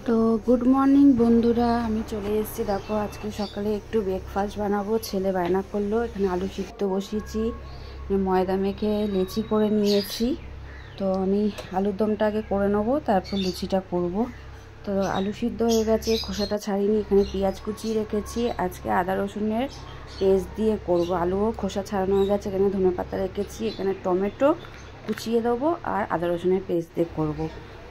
তো good morning বন্ধুরা, আমি চলে এসেছি। দেখো আজকে সকালে একটু ব্রেকফাস্ট বানাবো। ছেলে বায়না করলো, এখানে আলু সিদ্ধ বসিয়েছি, ময়দা মেখে লেচি করে নিয়েছি। তো আমি আলুর দমটা আগে করে নেবো, তারপর লুচিটা করব। তো আলু সিদ্ধ হয়ে গেছে, খোসাটা ছাড়িনি। এখানে পেঁয়াজ কুচিয়ে রেখেছি, আজকে আদা রসুনের পেস্ট দিয়ে করব। আলুও খোসা ছাড়ানো হয়ে গেছে। এখানে ধনেপাতা রেখেছি, এখানে টমেটো কুচিয়ে দেবো আর আদা রসুনের পেস্ট দিয়ে করব।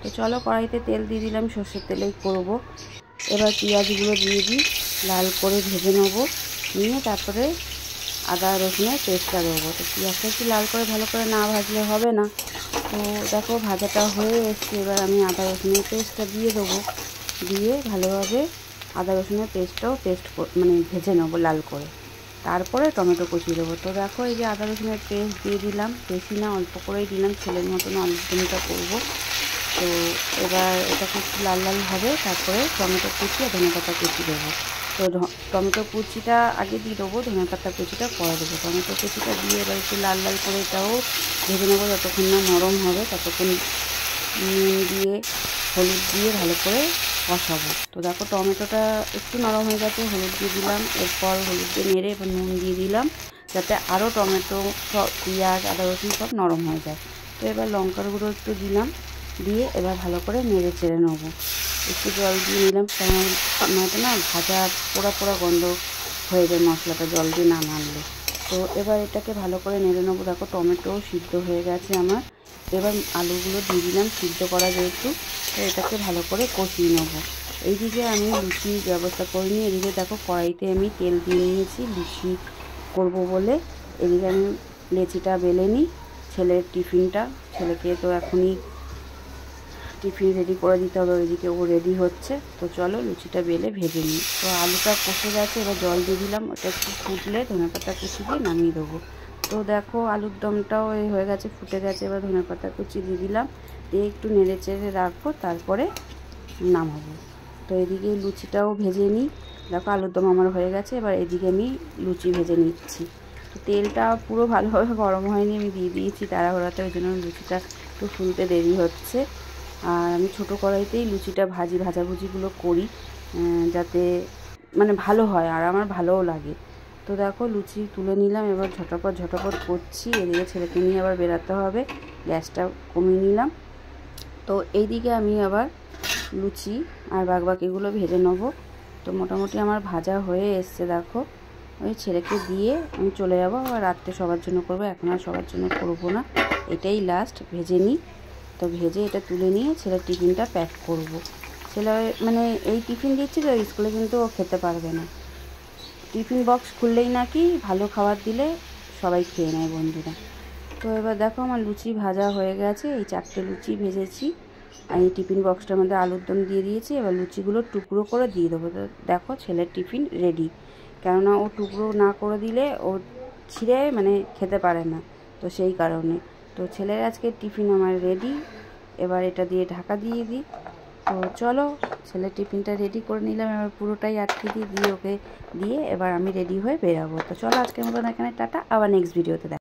তো চলো, কড়াইতে তেল দিয়ে দিলাম, সর্ষের তেলেই করব। এবার পেঁয়াজগুলো দিয়ে দিই, লাল করে ভেজে নেব। নিয়ে তারপরে আদা রসুনের পেস্টটা দেবো। তো পেঁয়াজটা একটু লাল করে ভালো করে না ভাজলে হবে না। তো দেখো ভাজাটা হয়ে এসছে, এবার আমি আদা রসুনের পেস্টটা দিয়ে দেবো। দিয়ে ভালোভাবে আদা রসুনের পেস্টটাও মানে ভেজে নেবো লাল করে। তারপরে টমেটো কুচি দেবো। তো দেখো এই যে আদা রসুনের পেস্ট দিয়ে দিলাম, বেশি না অল্প করেই দিলাম, ছেলের মতন আলুর দমটা করবো। তো এবার এটাকে একটু লাল লাল হবে, তারপরে টমেটো কুচি আর ধনেপাতা কুচি দেবো। তো টমেটো কুচিটা আগে দিয়ে দেবো, ধনেপাতা কুচিটা পরে দেবো। টমেটো কুচিটা দিয়ে এবার একটু লাল লাল করে এটাও ভেজে নেবো, যতক্ষণ না নরম হবে ততক্ষণ দিয়ে হলুদ দিয়ে ভালো করে কষাবো। তো দেখো টমেটোটা একটু নরম হয়ে গেছে, হলুদ দিয়ে দিলাম। এরপর হলুদ দিয়ে নেড়ে এবার নুন দিয়ে দিলাম, যাতে আরও টমেটো পেঁয়াজ আদা রসুন সব নরম হয়ে যায়। তো এবার লঙ্কার গুঁড়ো একটু দিলাম, দিয়ে এবার ভালো করে নেড়ে চেড়ে নেবো। একটু জল দিয়ে নিলাম, নয়তো না ভাজা পোড়া পোড়া গন্ধ হয়ে যায় মশলাটা জল দিয়ে না নাড়লে। তো এবার এটাকে ভালো করে নেড়ে নেবো। দেখো টমেটো সিদ্ধ হয়ে গেছে আমার। এবার আলুগুলো দিয়ে দিলাম, সিদ্ধ করা যেহেতু, তো এটাকে ভালো করে কষিয়ে নেবো। এইদিকে আমি লুচির ব্যবস্থা করে নিই। এদিকে দেখো কড়াইতে আমি তেল দিয়ে নিয়েছি লুচি করব বলে। এদিকে আমি লেচিটা বেলে নিই, ছেলের টিফিনটা, ছেলেকে তো এখনই টিফিন রেডি করে দিতে হবে, ওইদিকে ও রেডি হচ্ছে। তো চলো লুচিটা বেলে ভেজে নিই। তো আলুটা কষে গেছে, এবার জল দিয়ে দিলাম, ওটা একটু ফুটলে ধনেপাতা কুচি দিয়ে নামিয়ে দেবো। তো দেখো আলুর দমটাও এই হয়ে গেছে, ফুটে গেছে। এবার ধনেপাতা কুচি দিয়ে দিলাম, দিয়ে একটু নেড়ে চেড়ে রাখবো, তারপরে নামাবো। তো এদিকে লুচিটাও ভেজে নিই। দেখো আলুর দম আমার হয়ে গেছে, এবার এদিকে আমি লুচি ভেজে নিচ্ছি। তো তেলটা পুরো ভালোভাবে গরম হয়নি, আমি দিয়ে দিয়েছি তাড়াহুড়াতে, ওই জন্য লুচিটা একটু ফুলতে দেরি হচ্ছে। আর আমি ছোটো কড়াইতেই লুচিটা ভাজাভুজিগুলো করি, যাতে মানে ভালো হয় আর আমার ভালোও লাগে। তো দেখো লুচি তুলে নিলাম, এবার ঝটাপট করছি। এদিকে ছেলেকে নিয়ে আবার বেরাতে হবে, গ্যাসটা কমিয়ে নিলাম। তো এইদিকে আমি আবার লুচি আর বাকিগুলো ভেজে নেবো। তো মোটামুটি আমার ভাজা হয়ে এসছে। দেখো ওই ছেলেকে দিয়ে আমি চলে যাবো, আবার রাত্রে সবার জন্য করবো, এখন আর সবার জন্য করবো না, এটাই লাস্ট ভেজে নিই। তো ভেজে এটা তুলে নিয়ে ছেলের টিফিনটা প্যাক করব। ছেলে মানে এই টিফিন দিচ্ছি তো স্কুলে, কিন্তু ও খেতে পারবে না। টিফিন বক্স খুললেই নাকি ভালো খাবার দিলে সবাই খেয়ে নেয় বন্ধুরা। তো এবার দেখো আমার লুচি ভাজা হয়ে গেছে, এই 4টে লুচি ভেজেছি আর এই টিফিন বক্সটার মধ্যে আলুর দম দিয়ে দিয়েছি। এবার লুচিগুলো টুকরো করে দিয়ে দেবো। তো দেখো ছেলের টিফিন রেডি, কেননা ও টুকরো না করে দিলে ও ছিঁড়ে মানে খেতে পারে না, তো সেই কারণে। তো ছেলের আজকে টিফিন আমার রেডি, এবার এটা দিয়ে ঢাকা দিয়ে দিই। তো চলো ছেলের টিফিনটা রেডি করে নিলাম, এবার পুরোটাই আটকে দিয়ে ওকে দিয়ে এবার আমি রেডি হয়ে বেরাবো। তো চলো আজকের মতন এখানে টাটা, আবার নেক্সট ভিডিওতে দেখা।